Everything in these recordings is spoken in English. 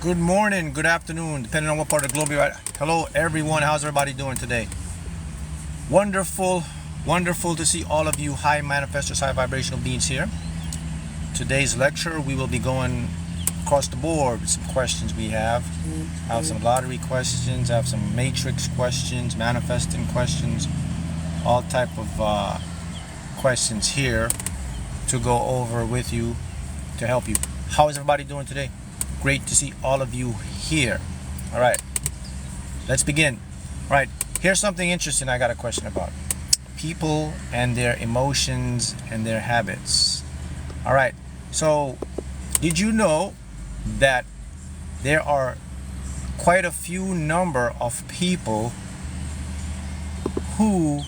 Good morning, good afternoon, depending on what part of the globe you're at. Hello, everyone. How's everybody doing today? Wonderful, wonderful to see all of you high manifestors, high vibrational beings here. Today's lecture, we will be going across the board with some questions we have. I have some lottery questions, I have some matrix questions, manifesting questions, all type of questions here to go over with you to help you. How is everybody doing today? Great to see all of you here. All right, let's begin. All right, here's something interesting I got a question about. People and their emotions and their habits. All right, so did you know that there are quite a few number of people who,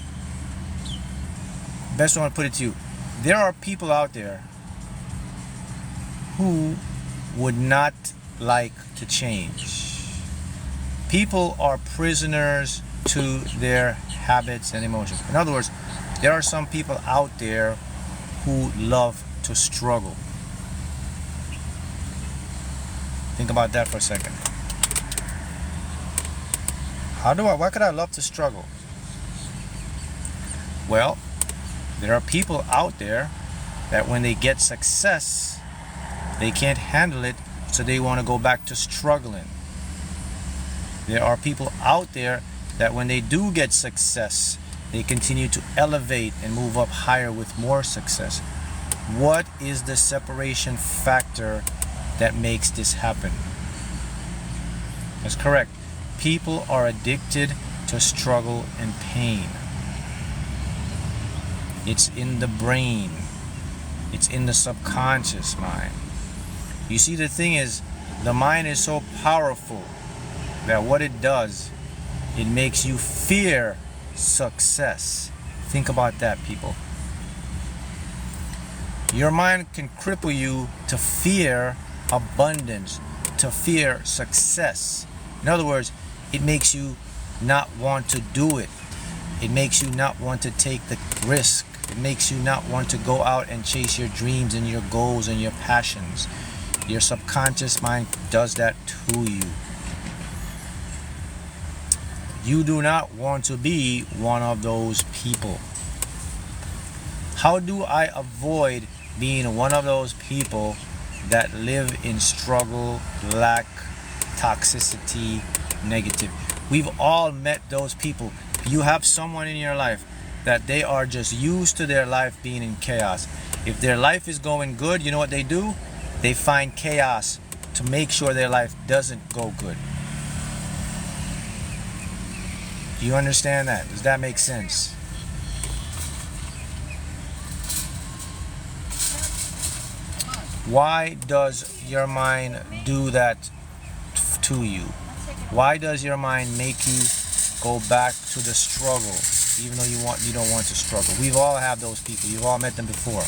best way to put it to you, there are people out there who would not like to change. People are prisoners to their habits and emotions. In other words, there are some people out there who love to struggle. Think about that for a second. Why could I love to struggle? Well, there are people out there that when they get success, they can't handle it, so they want to go back to struggling. There are people out there that when they do get success, they continue to elevate and move up higher with more success. What is the separation factor that makes this happen? That's correct. People are addicted to struggle and pain. It's in the brain. It's in the subconscious mind. You see, the thing is, the mind is so powerful that what it does, it makes you fear success. Think about that, people. Your mind can cripple you to fear abundance, to fear success. In other words, it makes you not want to do it. It makes you not want to take the risk. It makes you not want to go out and chase your dreams and your goals and your passions. Your subconscious mind does that to you. You do not want to be one of those people. How do I avoid being one of those people that live in struggle, lack, toxicity, negative? We've all met those people. You have someone in your life that they are just used to their life being in chaos. If their life is going good, you know what they do? They find chaos to make sure their life doesn't go good. Do you understand that? Does that make sense? Why does your mind do that to you? Why does your mind make you go back to the struggle, even though you don't want to struggle? We've all had those people. You've all met them before.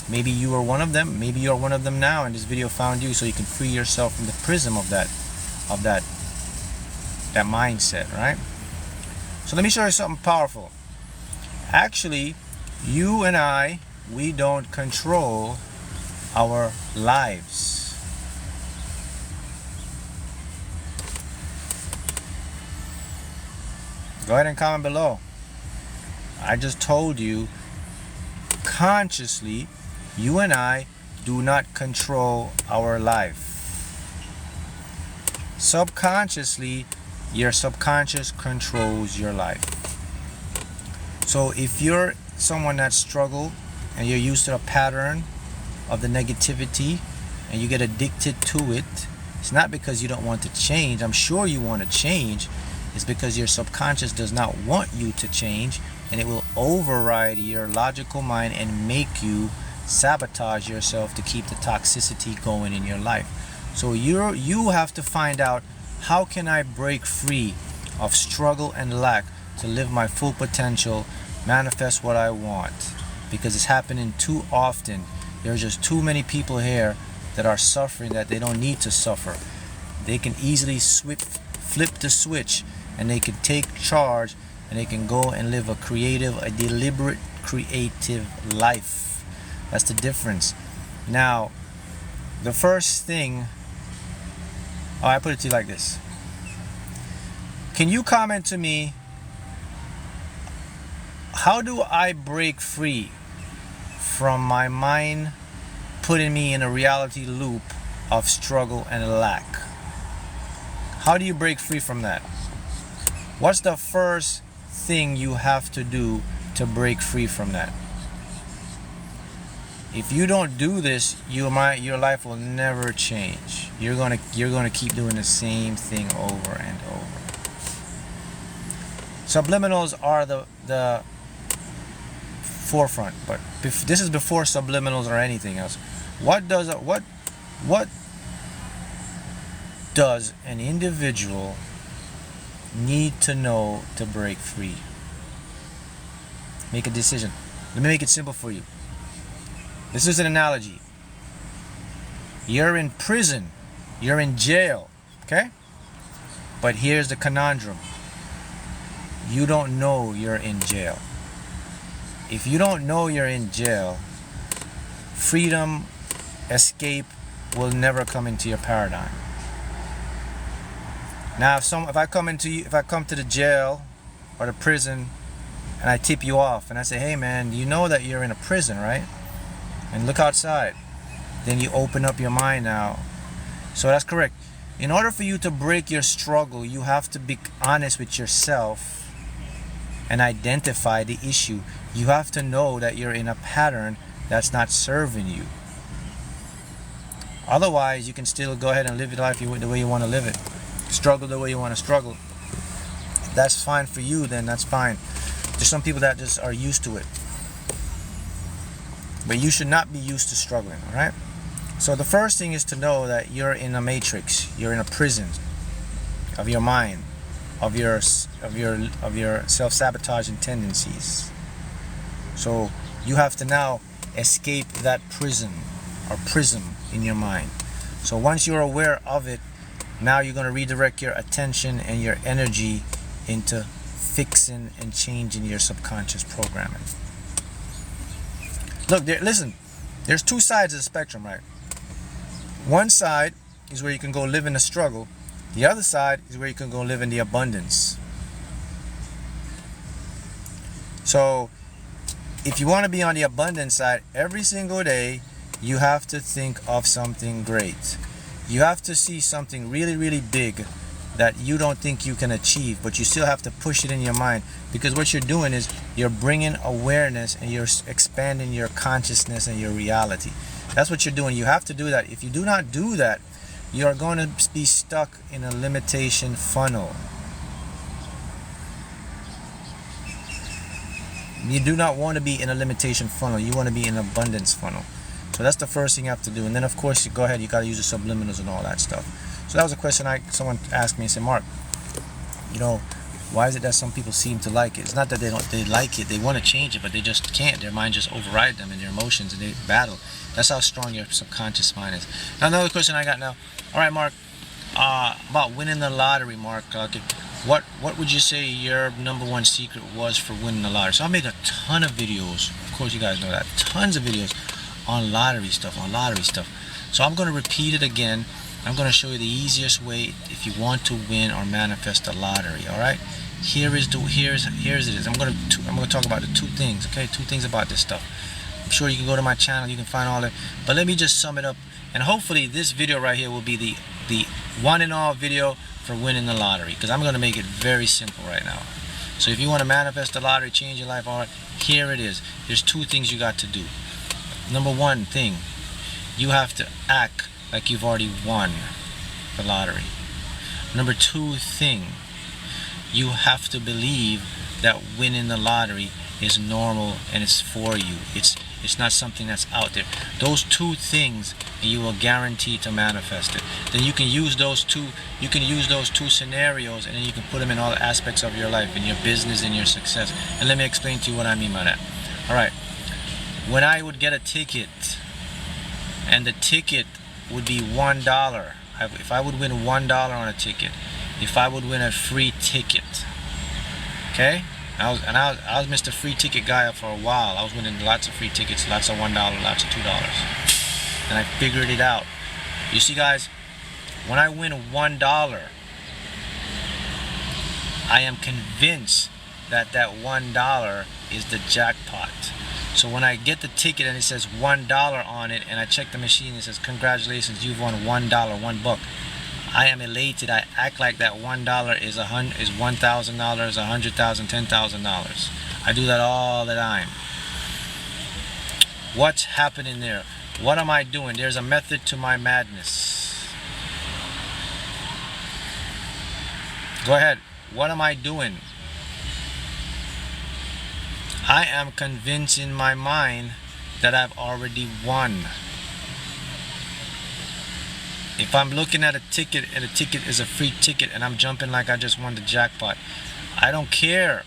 Maybe you are one of them. Maybe you're one of them now, and this video found you, so you can free yourself from the prism of that mindset, right? So let me show you something powerful. Actually, you and I, we don't control our lives. Go ahead and comment below. I just told you, consciously, you and I do not control our life. Subconsciously, your subconscious controls your life. So if you're someone that struggles and you're used to a pattern of the negativity and you get addicted to it, it's not because you don't want to change. I'm sure you want to change. It's because your subconscious does not want you to change, and it will override your logical mind and make you sabotage yourself to keep the toxicity going in your life. So you have to find out, how can I break free of struggle and lack to live my full potential, manifest what I want? Because it's happening too often. There's just too many people here that are suffering that they don't need to suffer. They can easily flip the switch, and they can take charge, and they can go and live a deliberate creative life. That's the difference. Now, the first thing, I put it to you like this. Can you comment to me, how do I break free from my mind putting me in a reality loop of struggle and lack? How do you break free from that? What's the first thing you have to do to break free from that? If you don't do this, your life will never change. You're gonna keep doing the same thing over and over. Subliminals are the forefront, but this is before subliminals or anything else. What does an individual need to know to break free? Make a decision. Let me make it simple for you. This is an analogy. You're in prison. You're in jail. Okay? But here's the conundrum. You don't know you're in jail. If you don't know you're in jail, freedom, escape will never come into your paradigm. Now, if I come to the jail or the prison and I tip you off and I say, hey man, you know that you're in a prison, right? And look outside. Then you open up your mind now. So that's correct. In order for you to break your struggle, you have to be honest with yourself and identify the issue. You have to know that you're in a pattern that's not serving you. Otherwise, you can still go ahead and live your life the way you want to live it. Struggle the way you want to struggle. If that's fine for you, then that's fine. There's some people that just are used to it. But you should not be used to struggling, all right? So the first thing is to know that you're in a matrix. You're in a prison of your mind, of your self-sabotaging tendencies. So you have to now escape that prison or prism in your mind. So once you're aware of it, now you're going to redirect your attention and your energy into fixing and changing your subconscious programming. Look, listen, there's two sides of the spectrum, right? One side is where you can go live in the struggle. The other side is where you can go live in the abundance. So if you want to be on the abundance side, every single day you have to think of something great. You have to see something really, really big that you don't think you can achieve, but you still have to push it in your mind, because what you're doing is you're bringing awareness and you're expanding your consciousness and your reality. That's what you're doing. You have to do that. If you do not do that, you are going to be stuck in a limitation funnel. You do not want to be in a limitation funnel. You want to be in an abundance funnel. So that's the first thing you have to do. And then of course you go ahead, you got to use the subliminals and all that stuff. So that was a question someone asked me and said, Mark, you know, why is it that some people seem to like it? It's not that they like it, they want to change it, but they just can't. Their mind just override them and their emotions, and they battle. That's how strong your subconscious mind is. Now another question I got now. All right, Mark, about winning the lottery, Mark. What would you say your #1 secret was for winning the lottery? So I make a ton of videos. Of course, you guys know that. Tons of videos on lottery stuff, So I'm going to repeat it again. I'm going to show you the easiest way if you want to win or manifest the lottery. All right. Here's it is. I'm going to talk about the two things. Okay, two things about this stuff. I'm sure you can go to my channel. You can find all that. But let me just sum it up. And hopefully this video right here will be the one and all video for winning the lottery, because I'm going to make it very simple right now. So if you want to manifest the lottery, change your life, all right, here it is. There's two things you got to do. #1 thing, you have to act like you've already won the lottery. #2 thing, you have to believe that winning the lottery is normal and it's for you. It's not something that's out there. Those two things, and you will guarantee to manifest it. Then you can use those two scenarios, and then you can put them in all aspects of your life, in your business, in your success. And let me explain to you what I mean by that. All right. When I would get a ticket, and the ticket would be $1, if I would win $1 on a ticket, if I would win a free ticket, okay? I was Mr. Free Ticket guy for a while. I was winning lots of free tickets, lots of $1, lots of $2. And I figured it out. You see, guys, when I win $1, I am convinced that that $1 is the jackpot. So when I get the ticket and it says $1 on it, and I check the machine and it says, congratulations, you've won $1, $1. I am elated. I act like that $1 is $1,000, $100,000, $10,000. I do that all the time. What's happening there? What am I doing? There's a method to my madness. Go ahead. What am I doing? I am convinced in my mind that I've already won. If I'm looking at a ticket and the ticket is a free ticket and I'm jumping like I just won the jackpot, I don't care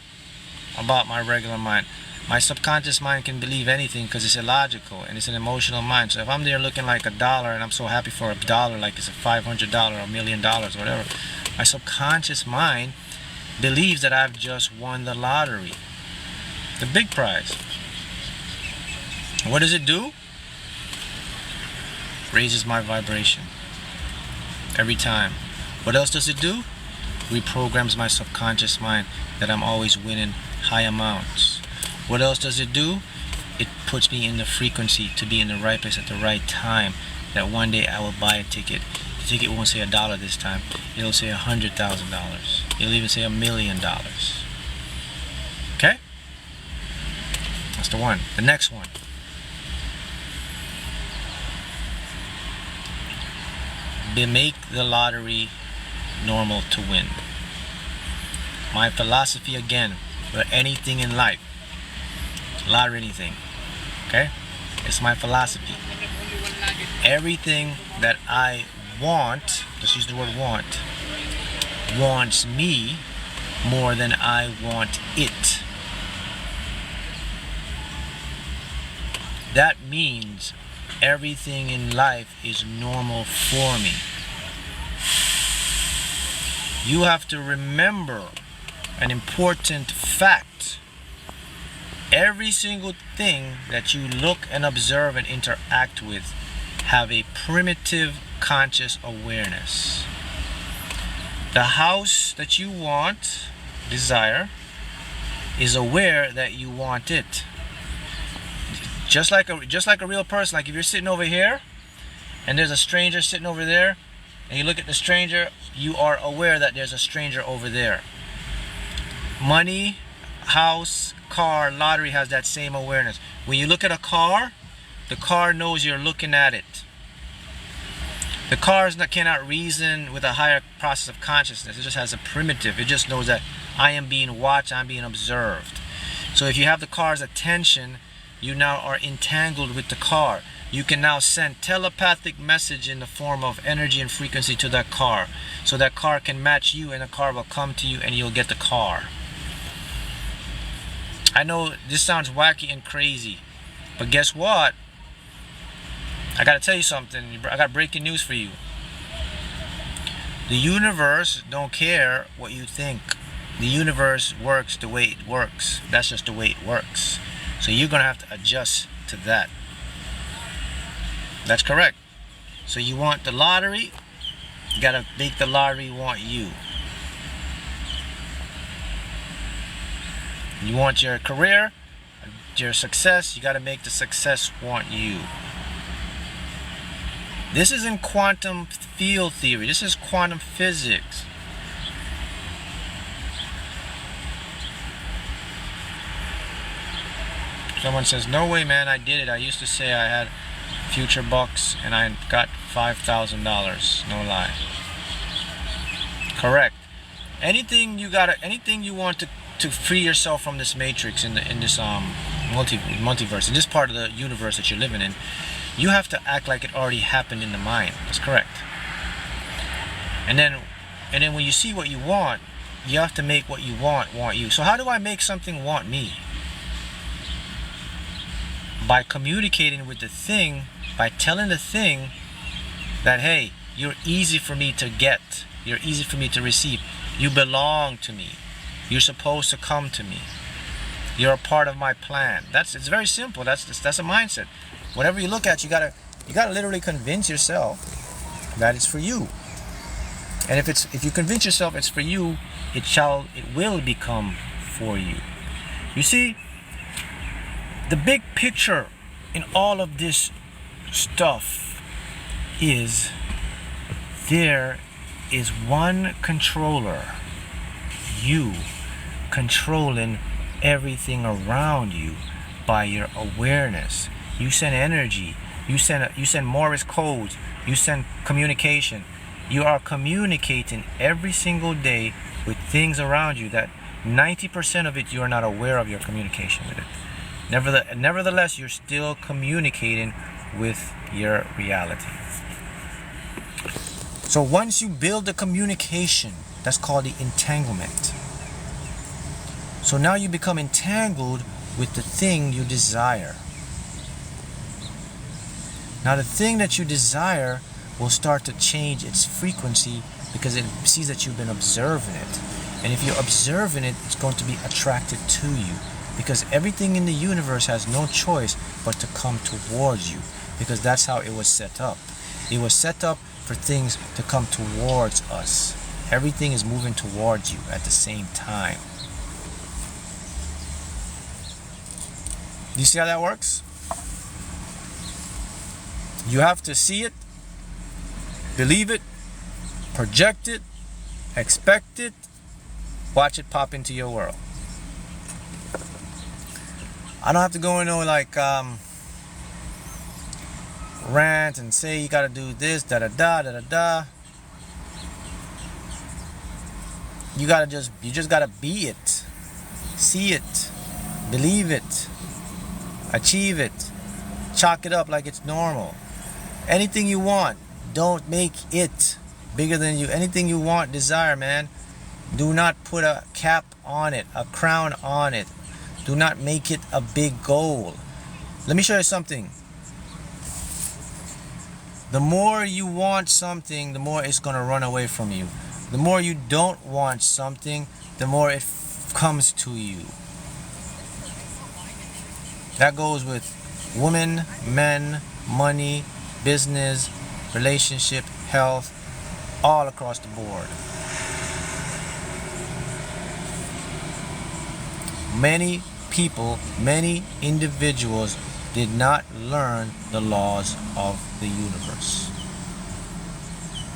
about my regular mind. My subconscious mind can believe anything because it's illogical and it's an emotional mind. So if I'm there looking like $1 and I'm so happy for $1, like it's a $500 or $1 million, whatever, my subconscious mind believes that I've just won the lottery, the big prize. What does it do? Raises my vibration every time. What else does it do? Reprograms my subconscious mind that I'm always winning high amounts. What else does it do? It puts me in the frequency to be in the right place at the right time, that one day I will buy a ticket. The ticket won't say $1 this time. It'll say $100,000. It'll even say $1 million. Okay? That's the one. The next one. Make the lottery normal to win. My philosophy again, for anything in life, lottery, anything, okay? It's my philosophy. Everything that I want, let's use the word want, wants me more than I want it. That means everything in life is normal for me. You have to remember an important fact. Every single thing that you look and observe and interact with have a primitive conscious awareness. The house that you want, desire, is aware that you want it. Just like a real person. Like if you're sitting over here and there's a stranger sitting over there and you look at the stranger, you are aware that there's a stranger over there. Money, house, car, lottery has that same awareness. When you look at a car, the car knows you're looking at it. The car cannot reason with a higher process of consciousness. It just has a primitive. It just knows that I am being watched, I'm being observed. So if you have the car's attention, you now are entangled with the car. You can now send telepathic message in the form of energy and frequency to that car. So that car can match you and the car will come to you and you'll get the car. I know this sounds wacky and crazy, but guess what? I gotta tell you something. I got breaking news for you. The universe don't care what you think. The universe works the way it works. That's just the way it works. So you're gonna have to adjust to that. That's correct. So you want the lottery, you gotta make the lottery want you. You want your career, your success, you gotta make the success want you. This isn't quantum field theory, this is quantum physics. Someone says, no way man, I did it. I used to say I had future bucks and I got $5,000. No lie. Correct. Anything you want to free yourself from this matrix in this multiverse, in this part of the universe that you're living in, you have to act like it already happened in the mind. That's correct. And then when you see what you want, you have to make what you want you. So how do I make something want me? By communicating with the thing, by telling the thing that, hey, you're easy for me to get, you're easy for me to receive, you belong to me, you're supposed to come to me, you're a part of my plan. It's very simple. That's a mindset. Whatever you look at, you gotta literally convince yourself that it's for you. And if you convince yourself it's for you, it will become for you. You see, the big picture in all of this stuff is there is one controller, you, controlling everything around you by your awareness. You send energy, you send Morse codes, you send communication. You are communicating every single day with things around you that 90% of it you are not aware of your communication with it. Nevertheless, you're still communicating with your reality. So once you build the communication, that's called the entanglement. So now you become entangled with the thing you desire. Now the thing that you desire will start to change its frequency because it sees that you've been observing it. And if you're observing it, it's going to be attracted to you, because everything in the universe has no choice but to come towards you, because that's how it was set up. It was set up for things to come towards us. Everything is moving towards you at the same time. Do you see how that works? You have to see it, believe it, project it, expect it, watch it pop into your world. I don't have to go into like rant and say you gotta do this, da da da da da da. You just gotta be it, see it, believe it, achieve it, chalk it up like it's normal. Anything you want, don't make it bigger than you. Anything you want, desire, man. Do not put a cap on it, a crown on it. Do not make it a big goal. Let me show you something. The more you want something, the more it's going to run away from you. The more you don't want something, the more it comes to you. That goes with women, men, money, business, relationship, health, all across the board. Many people, many individuals did not learn the laws of the universe.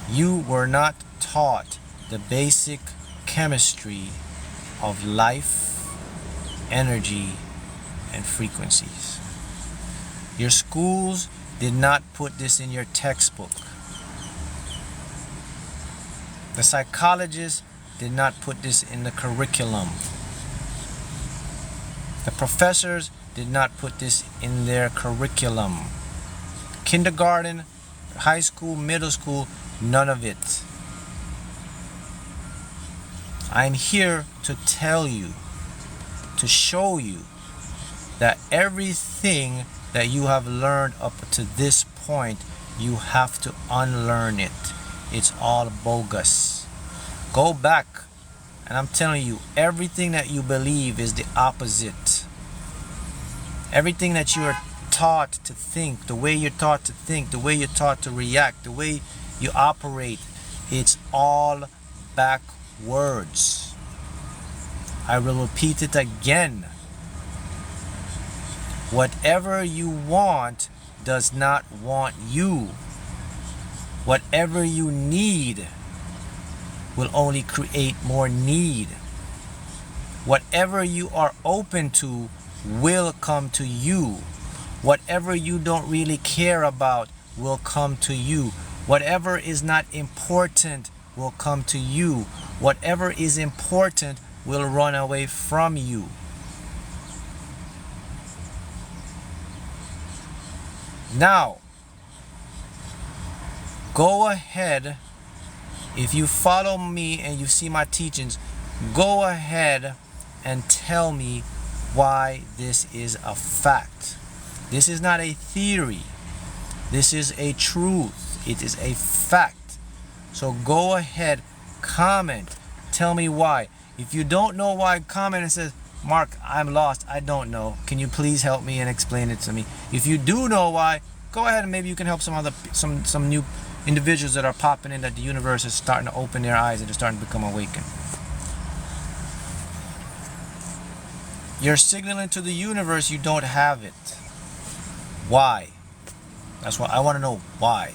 You were not taught the basic chemistry of life, energy, and frequencies. Your schools did not put this in your textbook. The psychologists did not put this in the curriculum. The professors did not put this in their curriculum. Kindergarten, high school, middle school, none of it. I'm here to tell you, to show you that everything that you have learned up to this point, you have to unlearn it. It's all bogus. Go back, and I'm telling you, everything that you believe is the opposite. Everything that you are taught to think, the way you're taught to think, the way you're taught to react, the way you operate, it's all backwards. I will repeat it again. Whatever you want does not want you. Whatever you need will only create more need. Whatever you are open to will come to you. Whatever you don't really care about will come to you. Whatever is not important will come to you. Whatever is important will run away from you. Now, go ahead, if you follow me and you see my teachings, go ahead and tell me why this is a fact. This is not a theory. This is a truth. It is a fact. So go ahead, comment, tell me why. If you don't know why, comment and says, Mark, I'm lost, I don't know. Can you please help me and explain it to me? If you do know why, go ahead and maybe you can help some new individuals that are popping in that the universe is starting to open their eyes and they're starting to become awakened. You're signaling to the universe you don't have it. Why? That's what I want to know. Why?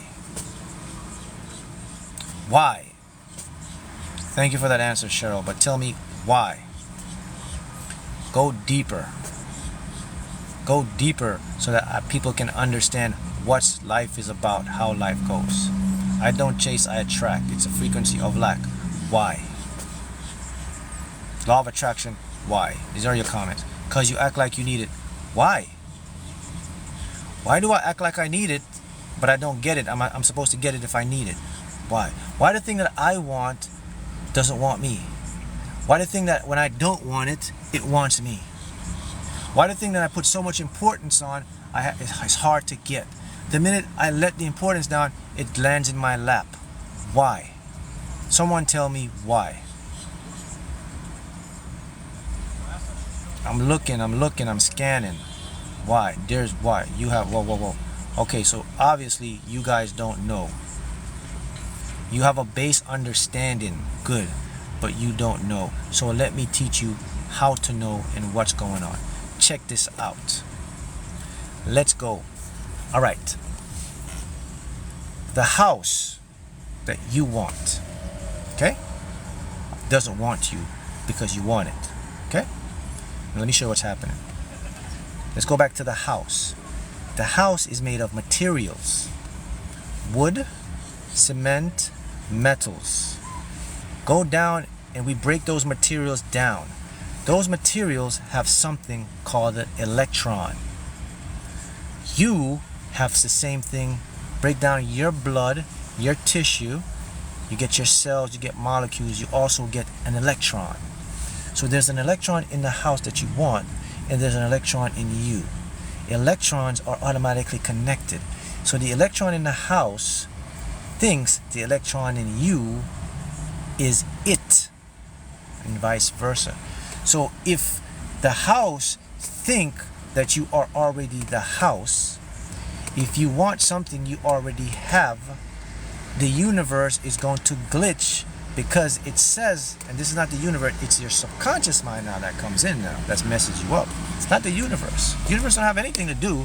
Why? Thank you for that answer, Cheryl, but tell me why. Go deeper. Go deeper so that people can understand what life is about, how life goes. I don't chase, I attract. It's a frequency of lack. Why? Law of attraction. Why? These are your comments. Because you act like you need it. Why? Why do I act like I need it, but I don't get it? I'm supposed to get it if I need it. Why? Why the thing that I want doesn't want me? Why the thing that when I don't want it, it wants me? Why the thing that I put so much importance on, it's hard to get? The minute I let the importance down, it lands in my lap. Why? Someone tell me why. I'm looking, I'm scanning. Why? There's why. You have, whoa. Okay, so obviously you guys don't know. You have a base understanding, good, but you don't know. So let me teach you how to know and what's going on. Check this out. Let's go. All right. The house that you want, okay, doesn't want you because you want it, okay? Now let me show you what's happening. Let's go back to the house. The house is made of materials: wood, cement, metals. Go down and we break those materials down. Those materials have something called an electron. You have the same thing. Break down your blood, your tissue, you get your cells, you get molecules, you also get an electron. So there's an electron in the house that you want, and there's an electron in you. Electrons are automatically connected. So the electron in the house thinks the electron in you is it, and vice versa. So if the house think that you are already the house, if you want something you already have, the universe is going to glitch, because it says, and this is not the universe, it's your subconscious mind now that comes in now, that's messaged you up. It's not the universe. The universe don't have anything to do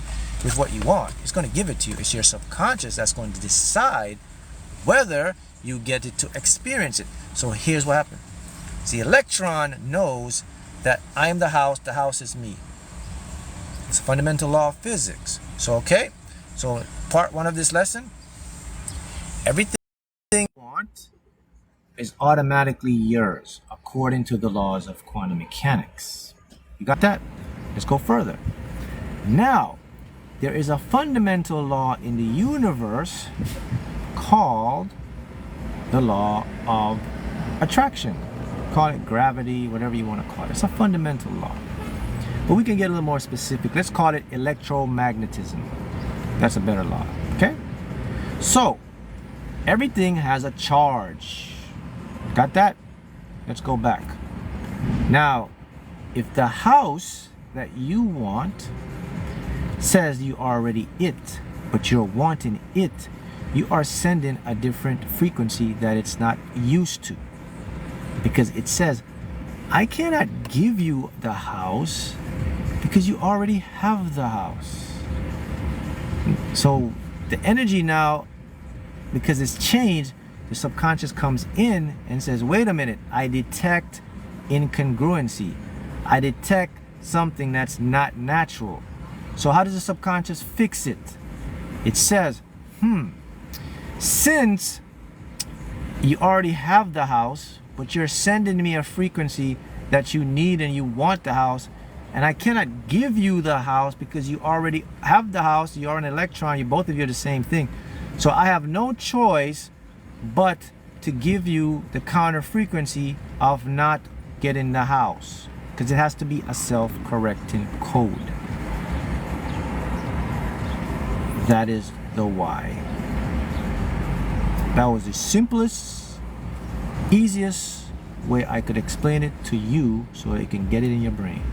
with what you want. It's going to give it to you. It's your subconscious that's going to decide whether you get it to experience it. So here's what happened. The electron knows that I'm the house is me. It's a fundamental law of physics. So okay, so part one of this lesson, everything you want is automatically yours according to the laws of quantum mechanics. You got that? Let's go further. Now, there is a fundamental law in the universe called the law of attraction. Call it gravity, whatever you want to call it. It's a fundamental law. But we can get a little more specific. Let's call it electromagnetism. That's a better law. Okay? So, everything has a charge. Got that? Let's go back. Now, if the house that you want says you are already it, but you're wanting it, you are sending a different frequency that it's not used to. Because it says, I cannot give you the house because you already have the house. So the energy now, because it's changed, the subconscious comes in and says, wait a minute, I detect incongruency. I detect something that's not natural. So how does the subconscious fix it? It says, since you already have the house, but you're sending me a frequency that you need and you want the house, and I cannot give you the house because you already have the house, you're an electron, you both of you are the same thing. So I have no choice but to give you the counter frequency of not getting the house, because it has to be a self-correcting code. That is the why. That was the simplest, easiest way I could explain it to you so you can get it in your brain.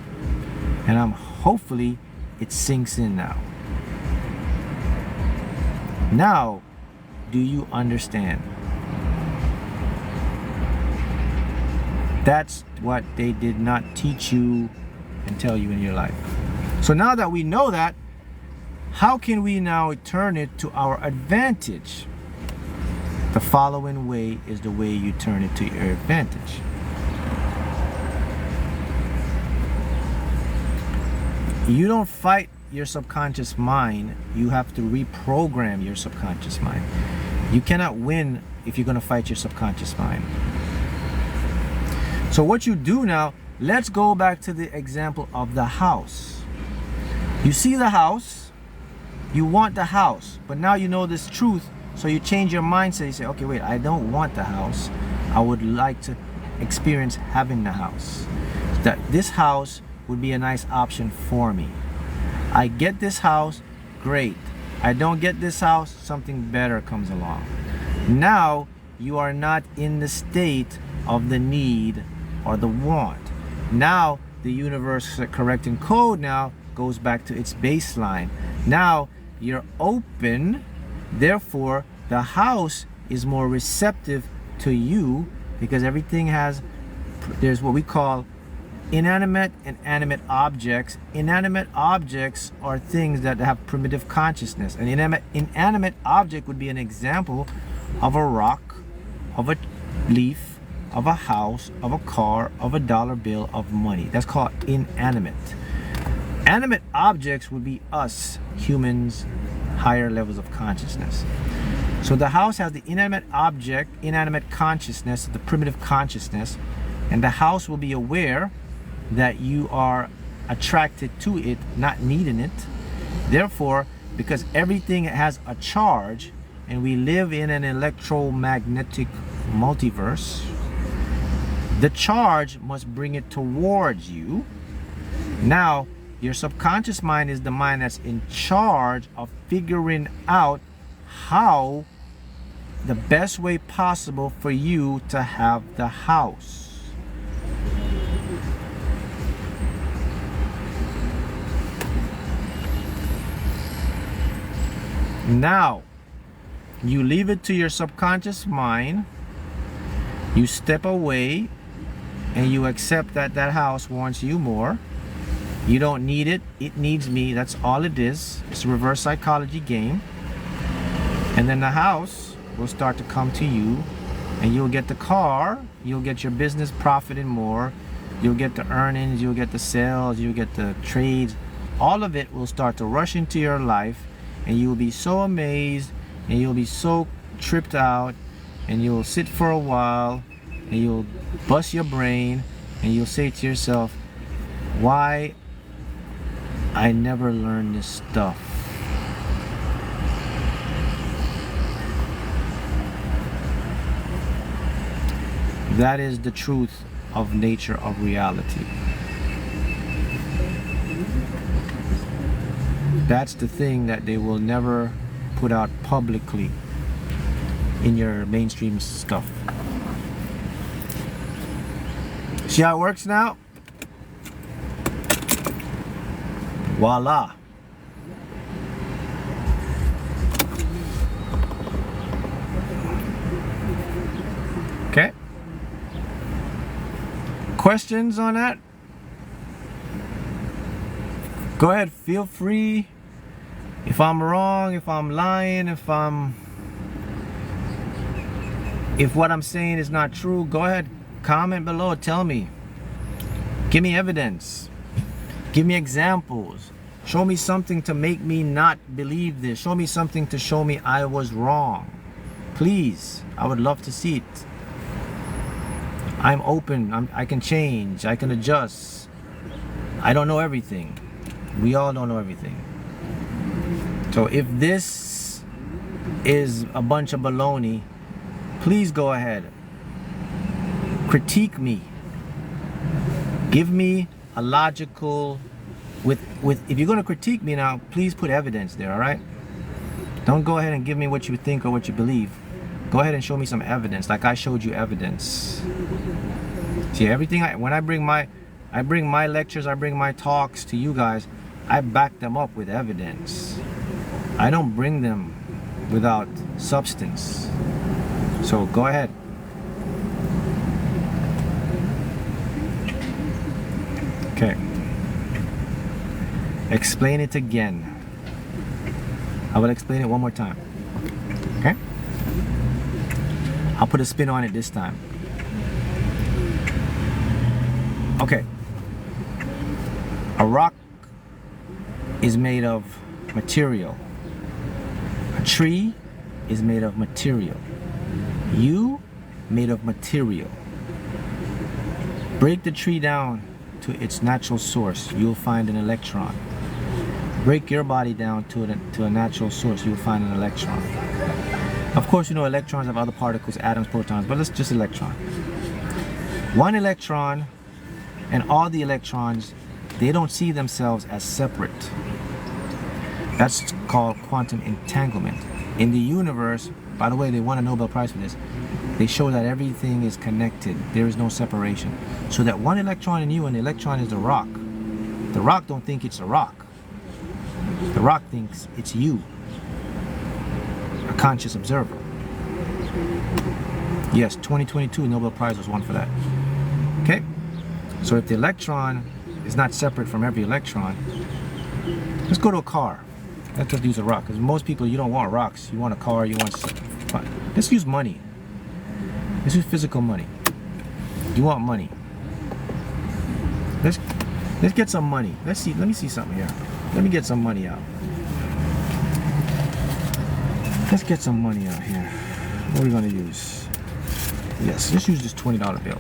And hopefully it sinks in now. Now, do you understand? That's what they did not teach you and tell you in your life. So now that we know that, how can we now turn it to our advantage? The following way is the way you turn it to your advantage. You don't fight your subconscious mind, you have to reprogram your subconscious mind. You cannot win if you're going to fight your subconscious mind. So what you do now, let's go back to the example of the house. You see the house, you want the house, but now you know this truth, so you change your mindset. You say, okay, wait, I don't want the house. I would like to experience having the house. That this house would be a nice option for me. I get this house, great. I don't get this house, something better comes along. Now you are not in the state of the need or the want. Now the universe correcting code now goes back to its baseline. Now you're open, therefore the house is more receptive to you, because everything there's what we call inanimate and animate objects. Inanimate objects are things that have primitive consciousness. An inanimate object would be an example of a rock, of a leaf, of a house, of a car, of a dollar bill, of money. That's called inanimate. Animate objects would be us, humans, higher levels of consciousness. So the house has the inanimate object, inanimate consciousness, the primitive consciousness, and the house will be aware that you are attracted to it, not needing it. Therefore, because everything has a charge, and we live in an electromagnetic multiverse, the charge must bring it towards you. Now, your subconscious mind is the mind that's in charge of figuring out how the best way possible for you to have the house. Now, you leave it to your subconscious mind, you step away, and you accept that that house wants you more. You don't need it, it needs me. That's all it is. It's a reverse psychology game. And then the house will start to come to you, and you'll get the car, you'll get your business profiting more, you'll get the earnings, you'll get the sales, you'll get the trades. All of it will start to rush into your life, and you'll be so amazed, and you'll be so tripped out, and you'll sit for a while, and you'll bust your brain, and you'll say to yourself, why I never learned this stuff? That is the truth of nature of reality. That's the thing that they will never put out publicly in your mainstream stuff. See how it works now? Voila. Okay. Questions on that? Go ahead, feel free. If I'm wrong, if I'm lying, if what I'm saying is not true, go ahead, comment below, tell me. Give me evidence. Give me examples. Show me something to make me not believe this. Show me something to show me I was wrong. Please, I would love to see it. I'm open, I can change, I can adjust. I don't know everything. We all don't know everything. So if this is a bunch of baloney, please go ahead. Critique me. Give me a logical, if you're gonna critique me now, please put evidence there, all right? Don't go ahead and give me what you think or what you believe. Go ahead and show me some evidence, like I showed you evidence. See, everything when I bring my lectures, I bring my talks to you guys, I back them up with evidence. I don't bring them without substance. So go ahead. Okay. Explain it again. I will explain it one more time. Okay? I'll put a spin on it this time. Okay. A rock is made of material. A tree is made of material. You made of material. Break the tree down to its natural source, you'll find an electron. Break your body down to a natural source, you'll find an electron. Of course, you know electrons have other particles, atoms, protons, but it's just electron. One electron and all the electrons, they don't see themselves as separate. That's called quantum entanglement. In the universe, by the way, they won a Nobel Prize for this. They show that everything is connected. There is no separation. So that one electron in you and the electron is the rock. The rock don't think it's a rock. The rock thinks it's you, a conscious observer. Yes, 2022 Nobel Prize was won for that. Okay? So if the electron is not separate from every electron, let's go to a car. Let's just use a rock, because most people, you don't want rocks. You want a car, you want... Let's use money. Let's use physical money. You want money. Let's get some money. Let me see something here. Let me get some money out. Let's get some money out here. What are we gonna use? Yes, let's use this $20 bill.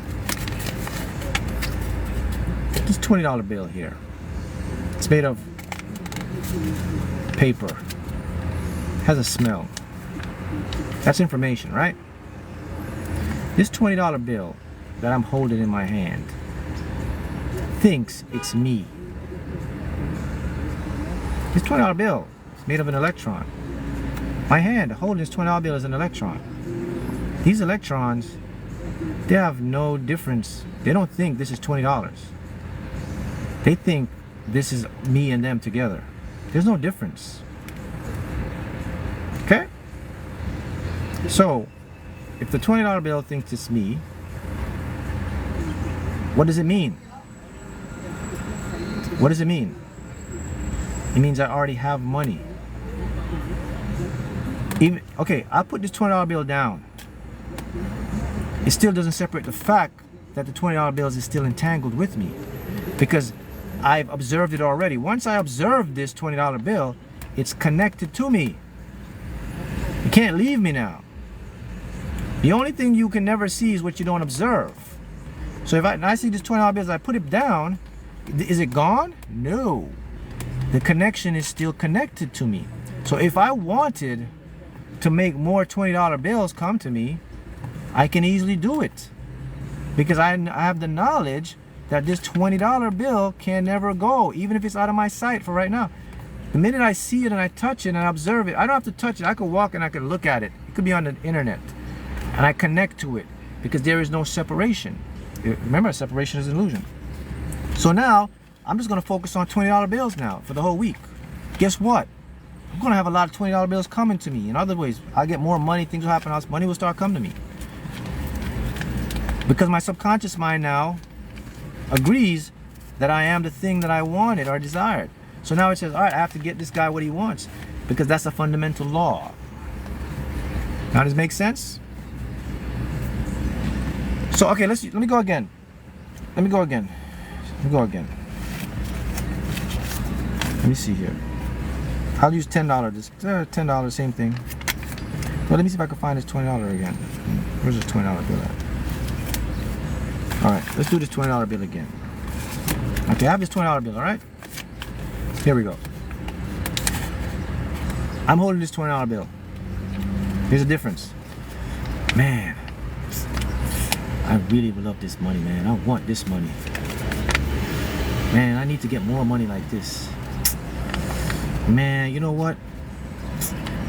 This $20 bill here. It's made of paper. Has a smell. That's information, right? This $20 bill that I'm holding in my hand thinks it's me. This $20 bill is made of an electron. My hand holding this $20 bill is an electron. These electrons, they have no difference. They don't think this is $20. They think this is me and them together. There's no difference. Okay? So, if the $20 bill thinks it's me, what does it mean? What does it mean? It means I already have money. Okay, I put this $20 bill down. It still doesn't separate the fact that the $20 bills is still entangled with me, because I've observed it already. Once I observe this $20 bill, it's connected to me. You can't leave me now. The only thing you can never see is what you don't observe. So if I see this $20 bill, I put it down, is it gone? No. The connection is still connected to me. So if I wanted to make more $20 bills come to me, I can easily do it, because I have the knowledge that this $20 bill can never go, even if it's out of my sight for right now. The minute I see it and I touch it and I observe it, I don't have to touch it. I could walk and I could look at it. It could be on the internet. And I connect to it, because there is no separation. Remember, separation is an illusion. So now, I'm just going to focus on $20 bills now for the whole week. Guess what? I'm going to have a lot of $20 bills coming to me. In other ways, I'll get more money, things will happen, money will start coming to me. Because my subconscious mind now agrees that I am the thing that I wanted or desired. So now it says, all right, I have to get this guy what he wants, because that's a fundamental law. Now, does it make sense? So, okay, let me go again. Let me go again. Let me see here. I'll use $10. This $10, same thing. Well, let me see if I can find this $20 again. Where's this $20 bill at? All right, let's do this $20 bill again. Okay, I have this $20 bill, all right? Here we go. I'm holding this $20 bill. Here's the difference. Man, I really love this money, man. I want this money. Man, I need to get more money like this. Man, you know what?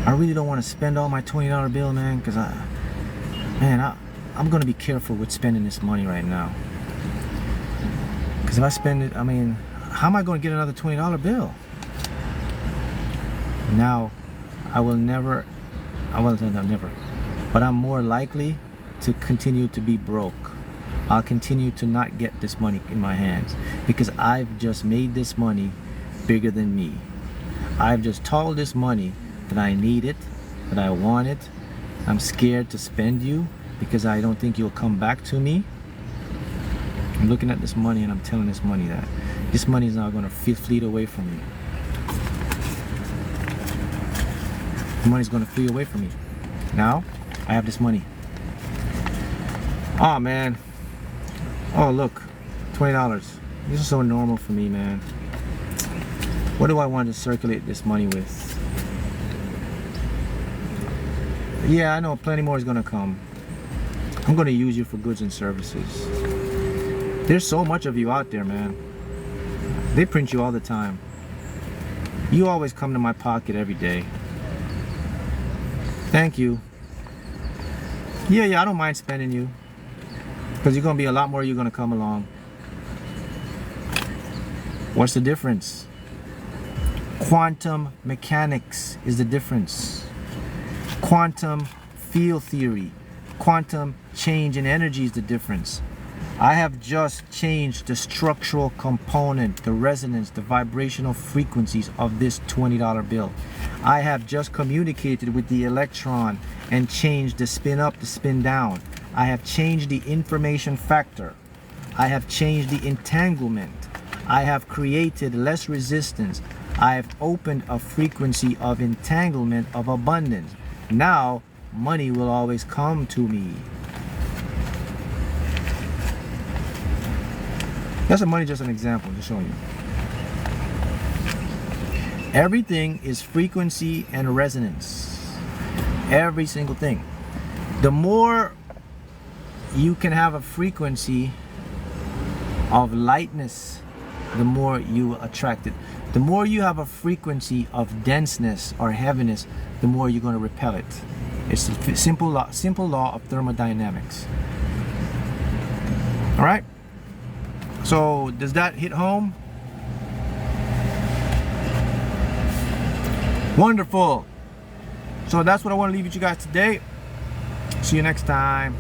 I really don't want to spend all my $20 bill, man, because I'm going to be careful with spending this money right now. Because if I spend it, I mean, how am I going to get another $20 bill? Now, I will never I won't say that never, but I'm more likely to continue to be broke. I'll continue to not get this money in my hands because I've just made this money bigger than me. I've just told this money that I need it, that I want it. I'm scared to spend you because I don't think you'll come back to me. I'm looking at this money and I'm telling this money that this money is not going to flee away from me. The money's going to flee away from me. Now, I have this money. Oh, man. Oh, look. $20. This is so normal for me, man. What do I want to circulate this money with? Yeah, I know plenty more is going to come. I'm going to use you for goods and services. There's so much of you out there, man. They print you all the time. You always come to my pocket every day. Thank you. Yeah, I don't mind spending you. Because you're going to be a lot more, you're going to come along. What's the difference? Quantum mechanics is the difference. Quantum field theory. Quantum change in energy is the difference. I have just changed the structural component, the resonance, the vibrational frequencies of this $20 bill. I have just communicated with the electron and changed the spin up, the spin down. I have changed the information factor. I have changed the entanglement. I have created less resistance. I have opened a frequency of entanglement of abundance. Now, money will always come to me. That's money, just an example to show you. Everything is frequency and resonance. Every single thing. The more you can have a frequency of lightness, the more you attract it. The more you have a frequency of denseness or heaviness, the more you're going to repel it. It's a simple law of thermodynamics. All right? So does that hit home? Wonderful. So that's what I want to leave with you guys today. See you next time.